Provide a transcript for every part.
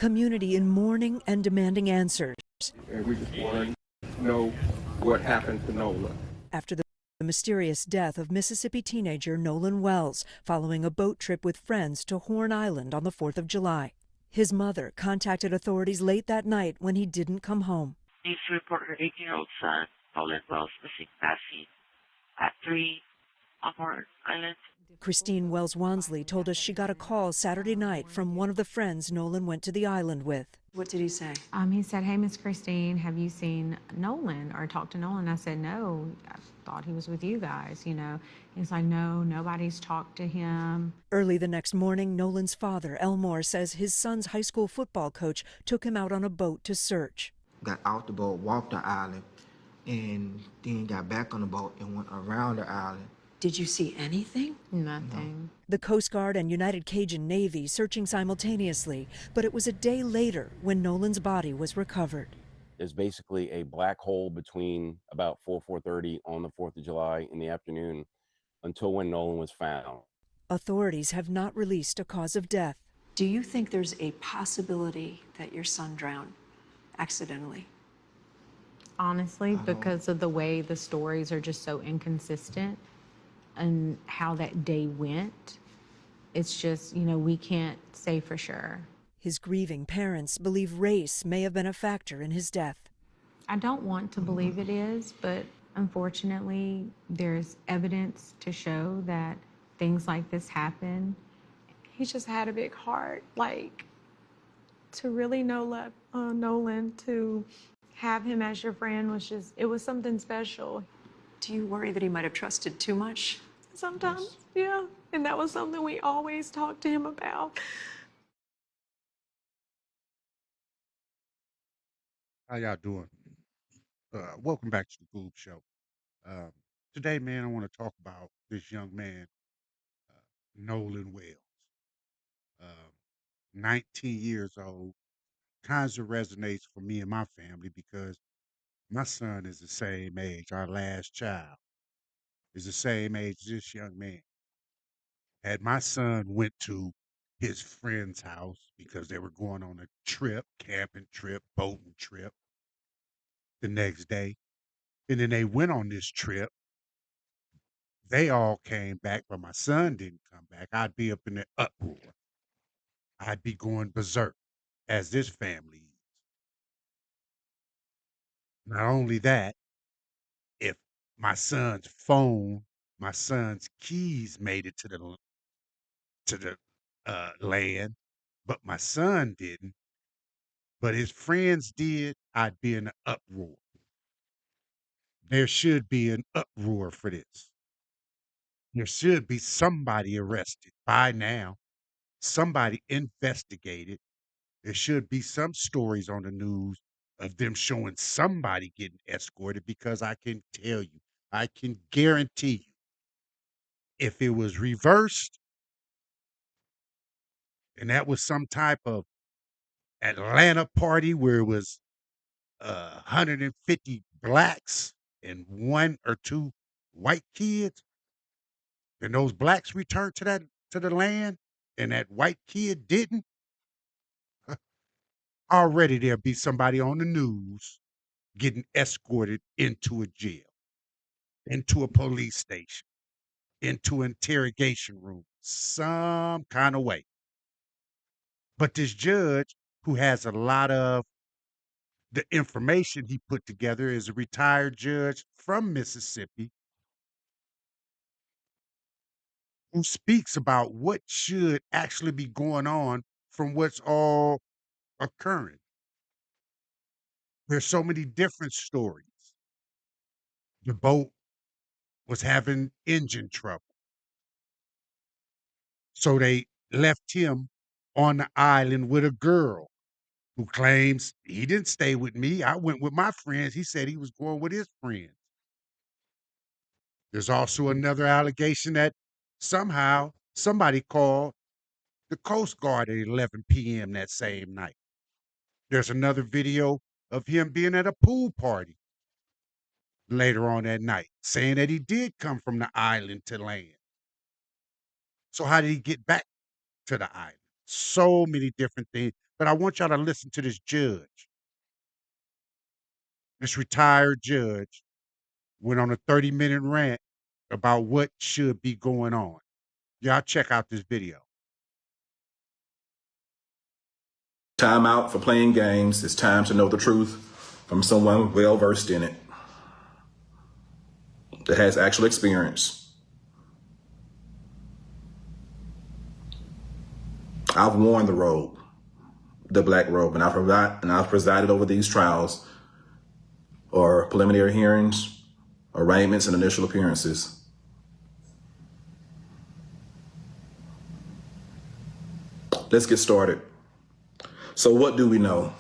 Community in mourning and demanding answers. And we just want to know what happened to Nolan. After the mysterious death of Mississippi teenager Nolan Wells following a boat trip with friends to Horn Island on the 4th of July. His mother contacted authorities late that night when he didn't come home. News to report her 18-year-old son, Nolan Wells, missing last seen at 3 on Horn Island. Christine Wells Wansley told us she got a call Saturday night from one of the friends Nolan went to the island with. What did he say? He said, "Hey, Miss Christine, have you seen Nolan or talked to Nolan?" I said, "No, I thought he was with you guys, you know." He's like, "No, nobody's talked to him." Early the next morning, Nolan's father, Elmore, says his son's high school football coach took him out on a boat to search. Got out the boat, walked the island, and then got back on the boat and went around the island. Did you see anything? Nothing. The Coast Guard and United Cajun Navy searching simultaneously, but it was a day later when Nolan's body was recovered. There's basically a black hole between about 4:30 on the 4th of July in the afternoon until when Nolan was found. Authorities have not released a cause of death. Do you think there's a possibility that your son drowned accidentally? Honestly, because of the way the stories are just so inconsistent and how that day went, it's just, we can't say for sure. His grieving parents believe race may have been a factor in his death. I don't want to believe it is, but unfortunately, there's evidence to show that things like this happen. He just had a big heart. Like, to really know Nolan, to have him as your friend it was something special. Do you worry that he might have trusted too much? Sometimes, yeah. And that was something we always talked to him about. How y'all doing? Welcome back to the Goob Show. Today, man, I want to talk about this young man, Nolan Wells. 19 years old. Kinds of resonates for me and my family because my son is the same age. Our last child is the same age as this young man. Had my son went to his friend's house because they were going on a trip, camping trip, boating trip the next day. And then they went on this trip. They all came back, but my son didn't come back. I'd be up in the uproar. I'd be going berserk, as this family is. Not only that, if my son's phone, my son's keys made it to the land, but my son didn't, but his friends did, I'd be in an uproar. There should be an uproar for this. There should be somebody arrested by now, somebody investigated. There should be some stories on the news of them showing somebody getting escorted because I can tell you, I can guarantee you, if it was reversed and that was some type of Atlanta party where it was 150 blacks and one or two white kids, and those blacks returned to the land, and that white kid didn't, already there'll be somebody on the news getting escorted into a jail, into a police station, into an interrogation room, some kind of way. But this judge, who has a lot of the information he put together, is a retired judge from Mississippi who speaks about what should actually be going on from what's all occurring. There's so many different stories. The boat was having engine trouble. So they left him on the island with a girl who claims he didn't stay with me. I went with my friends. He said he was going with his friends. There's also another allegation that somehow somebody called the Coast Guard at 11 p.m. that same night. There's another video of him being at a pool party later on that night, saying that he did come from the island to land. So how did he get back to the island? So many different things. But I want y'all to listen to this judge. This retired judge went on a 30-minute rant about what should be going on. Y'all check out this video. Time out for playing games. It's time to know the truth from someone well versed in it, that has actual experience. I've worn the robe, the black robe, and I've presided over these trials or preliminary hearings, arraignments, and initial appearances. Let's get started. So what do we know?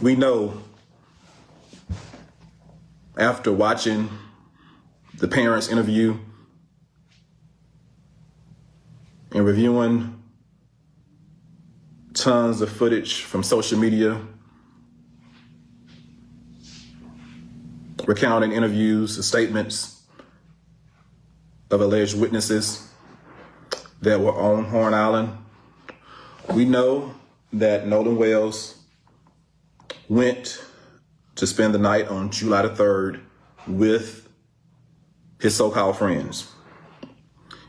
We know, after watching the parents' interview and reviewing tons of footage from social media, recounting interviews and statements of alleged witnesses that were on Horn Island, we know that Nolan Wells went to spend the night on July the 3rd with his so-called friends.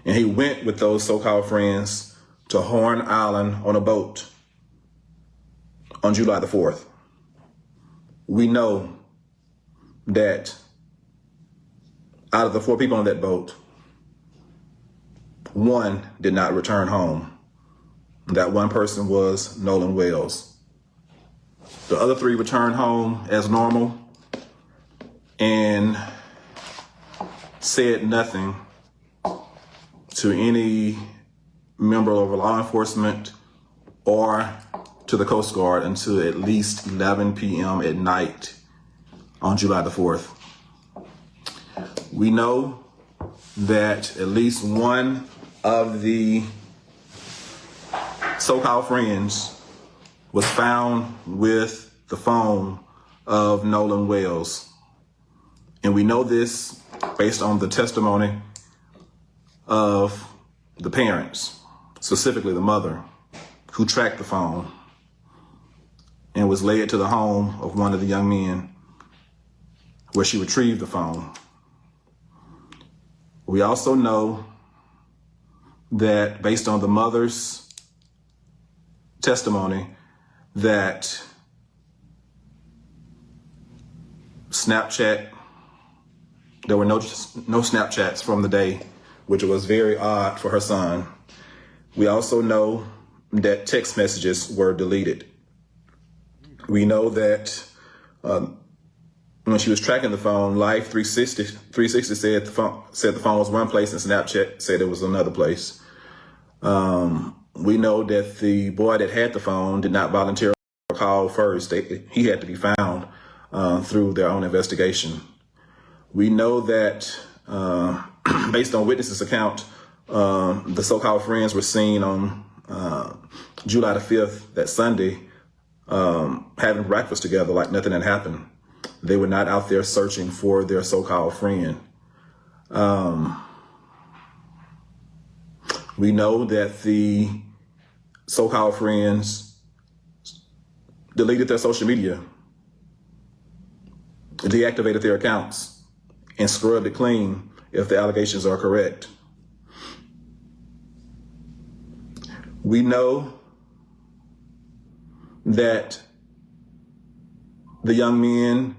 And he went with those so-called friends to Horn Island on a boat on July the 4th. We know that out of the 4 people on that boat, 1 did not return home. That 1 person was Nolan Wells. The other 3 returned home as normal and said nothing to any member of law enforcement or to the Coast Guard until at least 11 p.m. at night on July the 4th. We know that at least 1 of the so-called friends was found with the phone of Nolan Wells. And we know this based on the testimony of the parents, specifically the mother, who tracked the phone and was led to the home of one of the young men where she retrieved the phone. We also know that based on the mother's testimony that there were no Snapchats from the day, which was very odd for her son. We also know that text messages were deleted. We know that when she was tracking the phone, Life 360 said the phone was one place and Snapchat said it was another place. We know that the boy that had the phone did not voluntarily call first. He had to be found through their own investigation. We know that based on witnesses' account, the so-called friends were seen on July the 5th, that Sunday, having breakfast together like nothing had happened. They were not out there searching for their so-called friend. We know that the so-called friends deleted their social media, deactivated their accounts, and scrubbed it clean if the allegations are correct. We know that the young man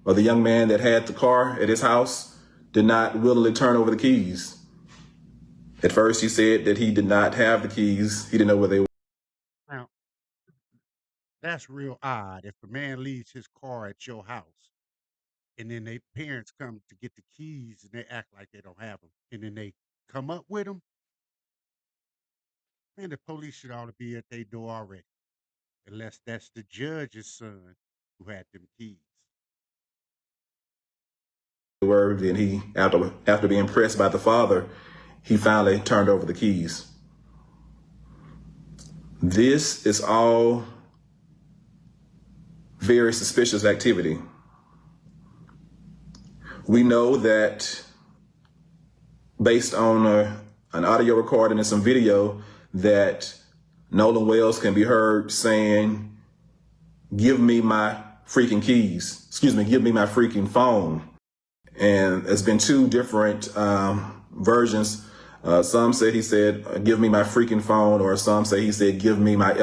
that had the car at his house did not willingly turn over the keys. At first, he said that he did not have the keys. He didn't know where they were. Now, that's real odd. If a man leaves his car at your house and then their parents come to get the keys and they act like they don't have them, and then they come up with them, man, the police should ought to be at their door already, unless that's the judge's son who had them keys. And he, after being pressed by the father, he finally turned over the keys. This is all very suspicious activity. We know that based on an audio recording and some video that Nolan Wells can be heard saying, "Give me my freaking keys." Excuse me, "Give me my freaking phone." And there's been two different versions. Some said he said, "Give me my freaking phone," or some say he said, "Give me my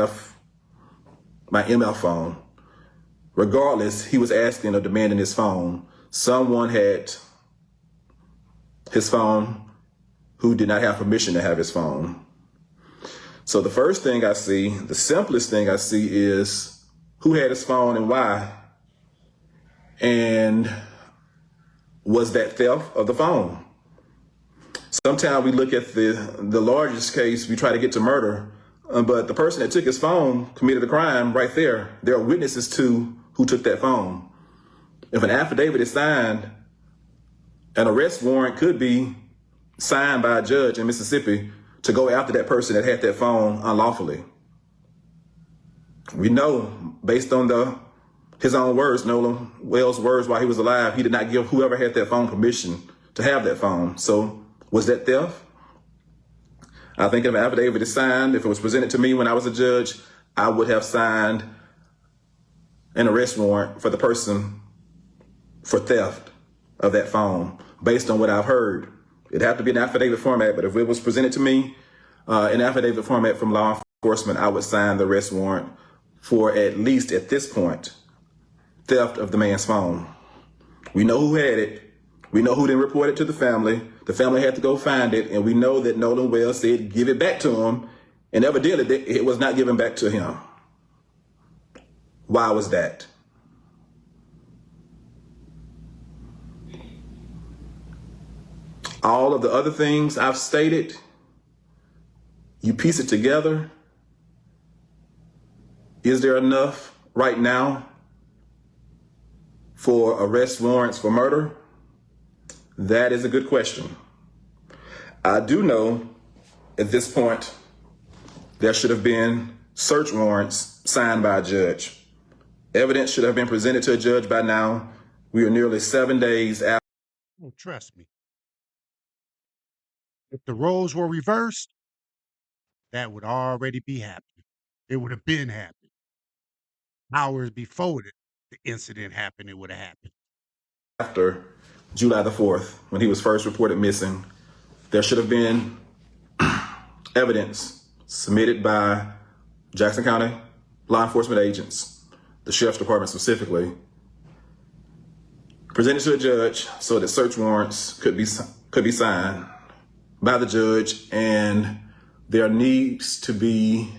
ML phone." Regardless, he was asking or demanding his phone. Someone had his phone who did not have permission to have his phone. So the first thing I see, the simplest thing I see, is who had his phone and why, and was that theft of the phone? Sometimes we look at the largest case, we try to get to murder, but the person that took his phone committed a crime right there. There are witnesses to who took that phone. If an affidavit is signed, an arrest warrant could be signed by a judge in Mississippi to go after that person that had that phone unlawfully. We know, based on his own words, Nolan Wells' words while he was alive, he did not give whoever had that phone permission to have that phone. So was that theft? I think if an affidavit is signed, if it was presented to me when I was a judge, I would have signed an arrest warrant for the person for theft of that phone, based on what I've heard. It'd have to be an affidavit format, but if it was presented to me in affidavit format from law enforcement, I would sign the arrest warrant for, at least at this point, theft of the man's phone. We know who had it. We know who didn't report it to the family. The family had to go find it, and we know that Nolan Wells said give it back to him, and evidently it was not given back to him. Why was that? All of the other things I've stated, you piece it together. Is there enough right now for arrest warrants for murder? That is a good question. I do know at this point there should have been search warrants signed by a judge. Evidence should have been presented to a judge by now. We are nearly 7 days after. Oh, trust me. If the roles were reversed, that would already be happening. It would have been happening. Hours before the incident happened, it would have happened. After July the 4th, when he was first reported missing, there should have been evidence submitted by Jackson County law enforcement agents, the sheriff's department specifically, presented to a judge so that search warrants could be signed by the judge, and there needs to be,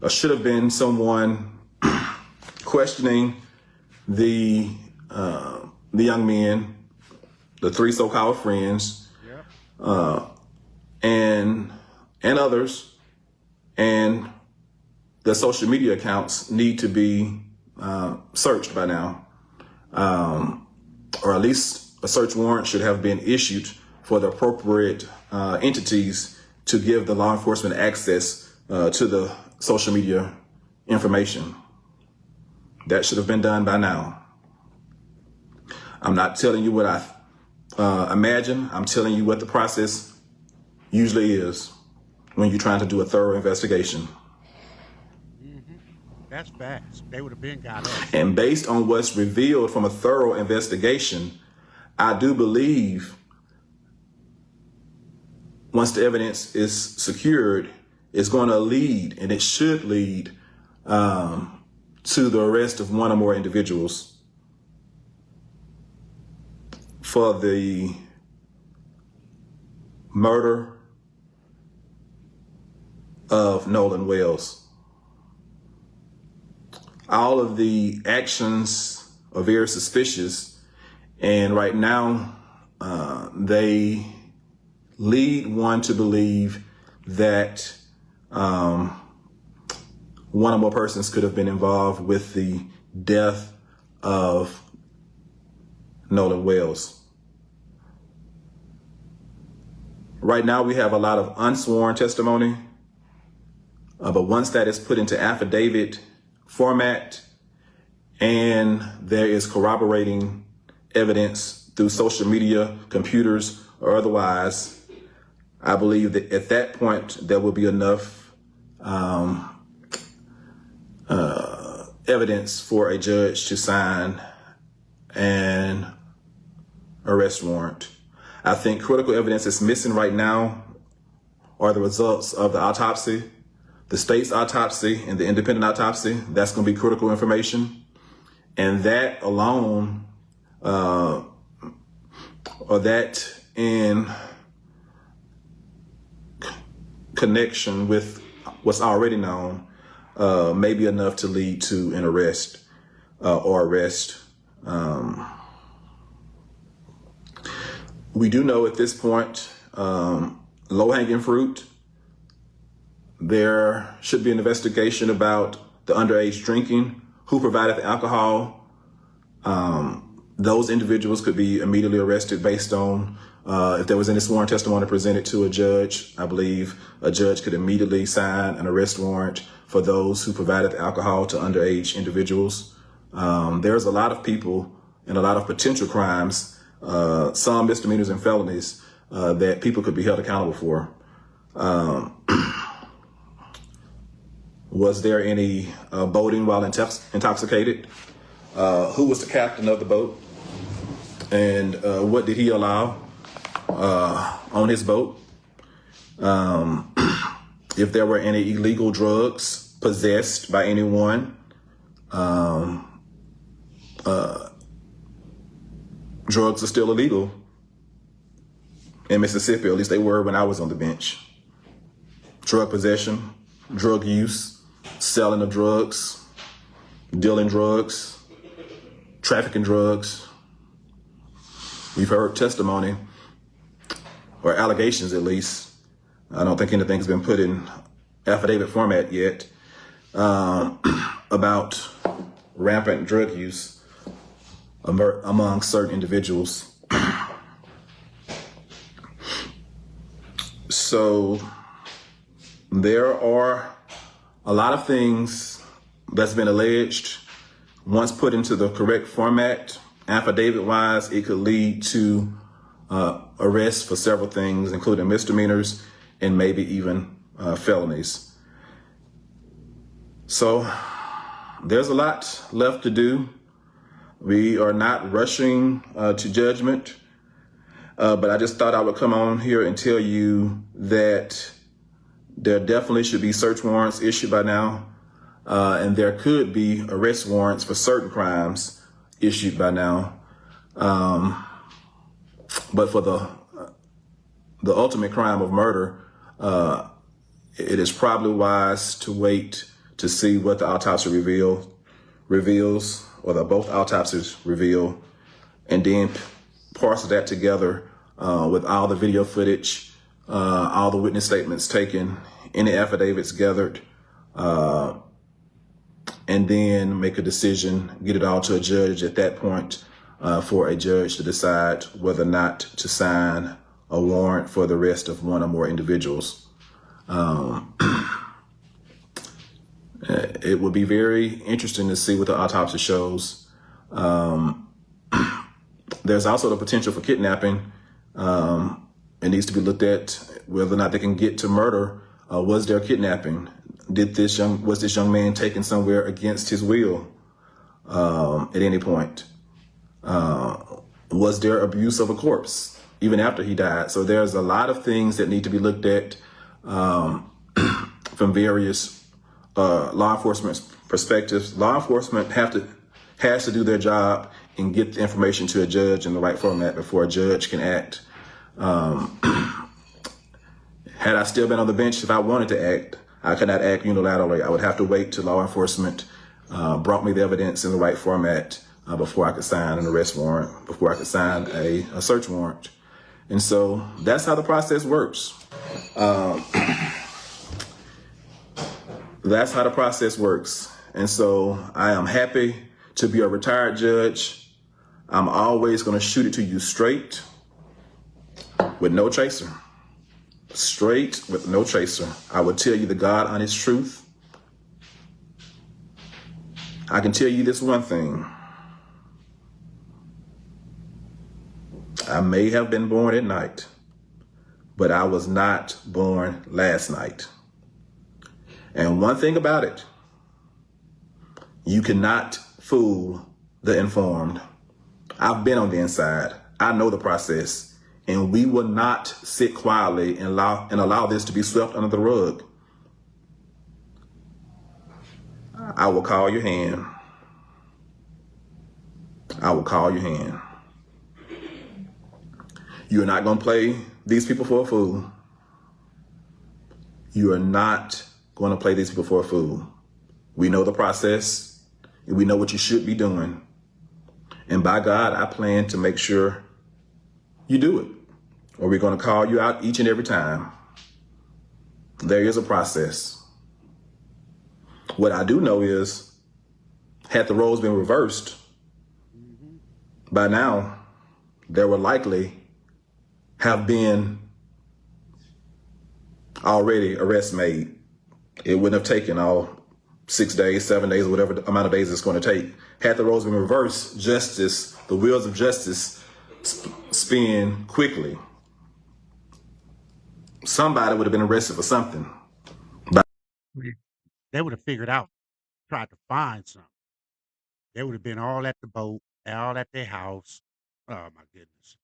or should have been, someone questioning the young men, the three so-called friends, and others, and the social media accounts need to be searched by now, or at least a search warrant should have been issued for the appropriate entities to give the law enforcement access to the social media information. That should have been done by now. I'm not telling you what I imagine. I'm telling you what the process usually is when you're trying to do a thorough investigation. That's fast. They would have been got us. And based on what's revealed from a thorough investigation, I do believe once the evidence is secured, it's going to lead, and it should lead, to the arrest of one or more individuals for the murder of Nolan Wells. All of the actions are very suspicious, and right now they lead one to believe that one or more persons could have been involved with the death of Nolan Wells. Right now we have a lot of unsworn testimony, but once that is put into affidavit format and there is corroborating evidence through social media, computers, or otherwise, I believe that at that point there will be enough evidence for a judge to sign an arrest warrant. I think critical evidence that's missing right now are the results of the autopsy, the state's autopsy and the independent autopsy. That's going to be critical information. And that alone, or that in connection with what's already known, may be enough to lead to an arrest or arrest. We do know at this point, low-hanging fruit, there should be an investigation about the underage drinking, who provided the alcohol. Those individuals could be immediately arrested based on if there was any sworn testimony presented to a judge. I believe a judge could immediately sign an arrest warrant for those who provided the alcohol to underage individuals. There's a lot of people and a lot of potential crimes, some misdemeanors and felonies, that people could be held accountable for. Was there any boating while intoxicated? Who was the captain of the boat? And what did he allow on his boat? If there were any illegal drugs possessed by anyone, drugs are still illegal in Mississippi, at least they were when I was on the bench. Drug possession, drug use, selling of drugs, dealing drugs, trafficking drugs. We've heard testimony, or allegations at least. I don't think anything's been put in affidavit format yet, about rampant drug use among certain individuals. So there are a lot of things that's been alleged. Once put into the correct format, affidavit-wise, it could lead to arrest for several things, including misdemeanors and maybe even felonies. So there's a lot left to do. We are not rushing to judgment, but I just thought I would come on here and tell you that there definitely should be search warrants issued by now, and there could be arrest warrants for certain crimes issued by now. But for the ultimate crime of murder, it is probably wise to wait to see what the autopsy reveals, or that both autopsies reveal, and then parcel that together with all the video footage, all the witness statements taken, any affidavits gathered, and then make a decision, get it all to a judge at that point, for a judge to decide whether or not to sign a warrant for the arrest of one or more individuals. It would be very interesting to see what the autopsy shows. There's also the potential for kidnapping. It needs to be looked at whether or not they can get to murder. Was there kidnapping? Was this young man taken somewhere against his will at any point? Was there abuse of a corpse even after he died? So there's a lot of things that need to be looked at from various law enforcement perspectives. Law enforcement has to do their job and get the information to a judge in the right format before a judge can act. Had I still been on the bench, if I wanted to act, I could not act unilaterally. I would have to wait till law enforcement brought me the evidence in the right format before I could sign an arrest warrant, before I could sign a search warrant. And so that's how the process works. That's how the process works. And so I am happy to be a retired judge. I'm always going to shoot it to you straight with no chaser. Straight with no chaser. I will tell you the God honest truth. I can tell you this one thing. I may have been born at night, but I was not born last night. And one thing about it, you cannot fool the informed. I've been on the inside. I know the process. And we will not sit quietly and allow this to be swept under the rug. I will call your hand. I will call your hand. You are not going to play these people for a fool. You are not going to play these people for a fool. We know the process. And we know what you should be doing. And by God, I plan to make sure you do it. Or we're going to call you out each and every time. There is a process. What I do know is, had the roles been reversed, by now, there would likely have been already arrests made. It wouldn't have taken all 6 days, 7 days, whatever amount of days it's going to take. Had the roles been reversed, justice, the wheels of justice spin quickly. Somebody would have been arrested for something. They would have figured out, tried to find something. They would have been all at the boat, all at their house. Oh my goodness.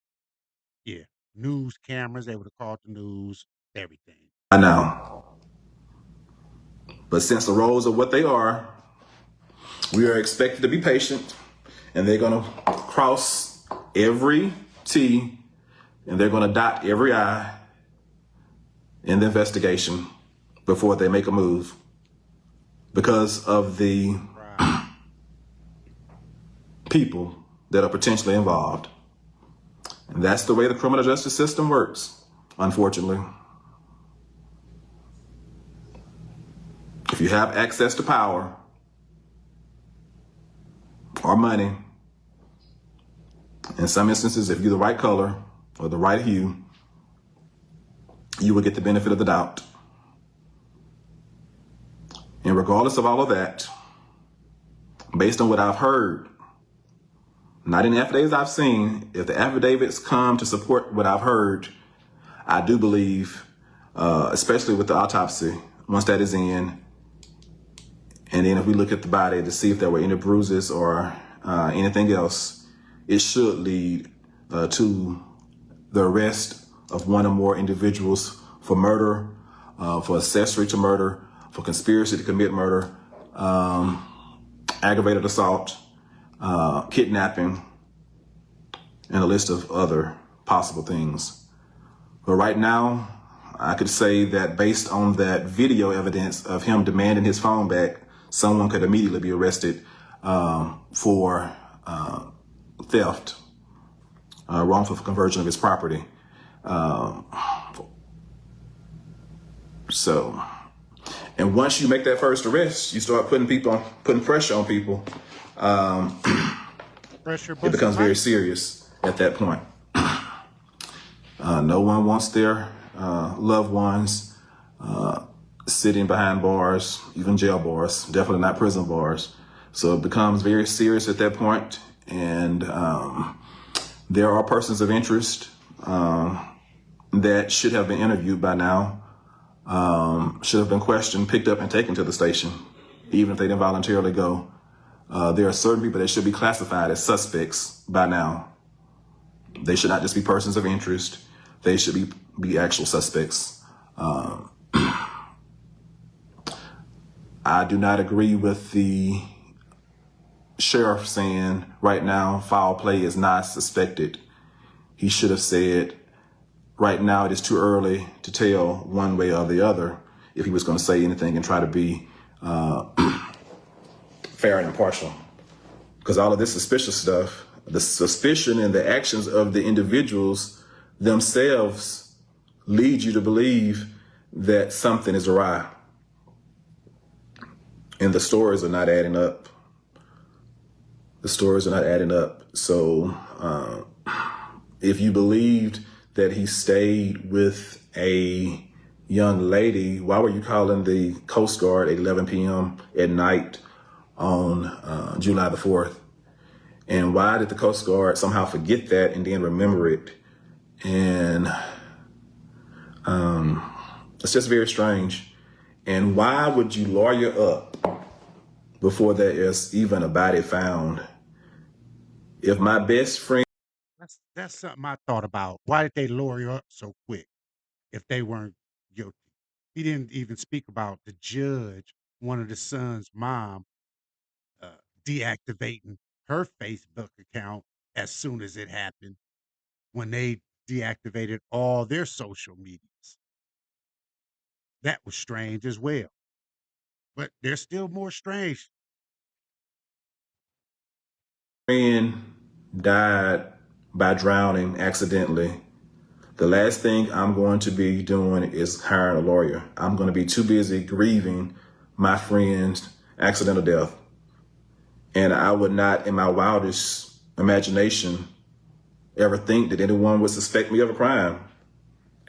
Yeah. News cameras, they would have called the news, everything. I know. But since the roles are what they are, we are expected to be patient, and they're going to cross every T and they're going to dot every I in the investigation before they make a move because of the people that are potentially involved. And that's the way the criminal justice system works, unfortunately. If you have access to power or money, in some instances, if you're the right color or the right hue, you will get the benefit of the doubt. And regardless of all of that, based on what I've heard, not in the affidavits I've seen, if the affidavits come to support what I've heard, I do believe, especially with the autopsy, once that is in, and then if we look at the body to see if there were any bruises or anything else, it should lead to the arrest of one or more individuals for murder, for accessory to murder, for conspiracy to commit murder, aggravated assault, kidnapping, and a list of other possible things. But right now, I could say that based on that video evidence of him demanding his phone back, someone could immediately be arrested for theft, wrongful conversion of his property. And once you make that first arrest, you start putting pressure on people. It becomes very serious at that point. No one wants their loved ones sitting behind bars, even jail bars, definitely not prison bars. So it becomes very serious at that point. And there are persons of interest that should have been interviewed by now, should have been questioned, picked up, and taken to the station, even if they didn't voluntarily go. There are certain people that should be classified as suspects by now. They should not just be persons of interest. They should be actual suspects. I do not agree with the sheriff saying right now foul play is not suspected. He should have said right now it is too early to tell one way or the other if he was going to say anything and try to be fair and impartial. Because all of this suspicious stuff, the suspicion and the actions of the individuals themselves lead you to believe that something is awry. And the stories are not adding up. The stories are not adding up. So if you believed that he stayed with a young lady, why were you calling the Coast Guard at 11 p.m. at night on July the 4th? And why did the Coast Guard somehow forget that and then remember it? And it's just very strange. And why would you lawyer up before there is even a body found? If my best friend That's something I thought about. Why did they lawyer up so quick if they weren't guilty? He didn't even speak about the judge, one of the son's mom, uh, deactivating her Facebook account as soon as it happened when they deactivated all their social medias. That was strange as well. But there's still more strange. died by drowning accidentally, the last thing I'm going to be doing is hiring a lawyer. I'm going to be too busy grieving my friend's accidental death. And I would not, in my wildest imagination, ever think that anyone would suspect me of a crime.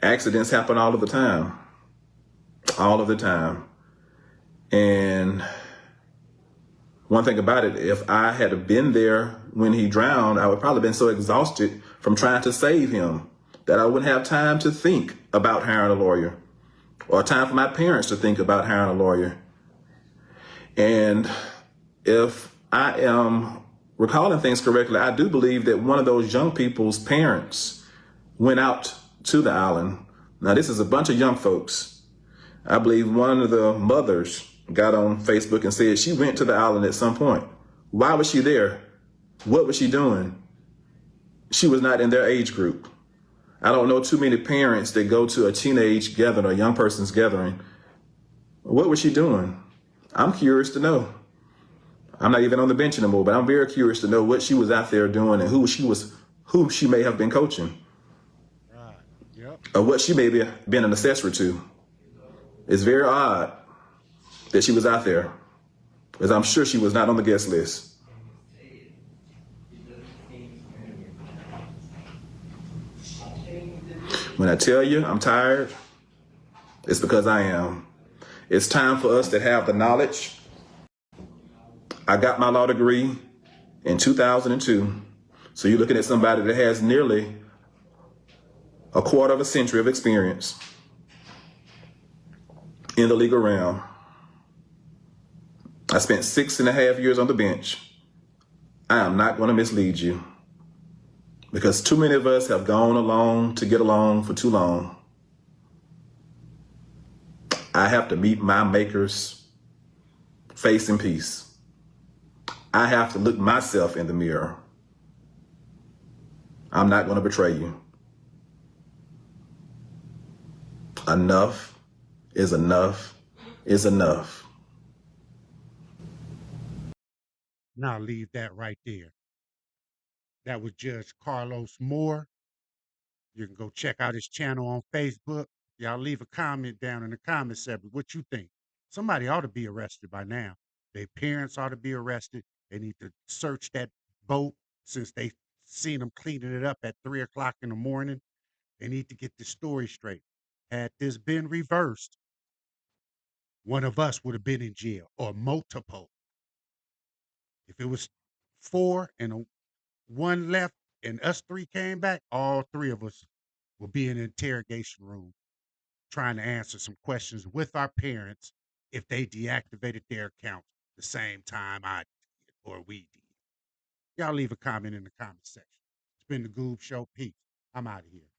Accidents happen all of the time. All of the time. And one thing about it, if I had been there when he drowned, I would probably have been so exhausted from trying to save him that I wouldn't have time to think about hiring a lawyer, or time for my parents to think about hiring a lawyer. And if I am recalling things correctly, I do believe that one of those young people's parents went out to the island. Now, this is a bunch of young folks. I believe one of the mothers got on Facebook and said she went to the island at some point. Why was she there? What was she doing? She was not in their age group. I don't know too many parents that go to a teenage gathering or a young person's gathering. What was she doing? I'm curious to know. I'm not even on the bench anymore, but I'm very curious to know what she was out there doing and who she may have been coaching. Right. Yep. Or what she may have been an accessory to. It's very odd that she was out there, because I'm sure she was not on the guest list. When I tell you I'm tired, it's because I am. It's time for us to have the knowledge. I got my law degree in 2002. So you're looking at somebody that has nearly a quarter of a century of experience in the legal realm. I spent 6.5 years on the bench. I am not going to mislead you, because too many of us have gone along to get along for too long. I have to meet my maker's face in peace. I have to look myself in the mirror. I'm not going to betray you. Enough is enough is enough. Now leave that right there. That was Judge Carlos Moore. You can go check out his channel on Facebook. Y'all leave a comment down in the comment section. What you think? Somebody ought to be arrested by now. Their parents ought to be arrested. They need to search that boat since they seen them cleaning it up at 3 o'clock in the morning. They need to get the story straight. Had this been reversed, one of us would have been in jail, or multiple. If it was four and one left and us three came back, all three of us will be in an interrogation room trying to answer some questions with our parents if they deactivated their accounts the same time I did or we did. Y'all leave a comment in the comment section. It's been the Goob Show. Peace. I'm out of here.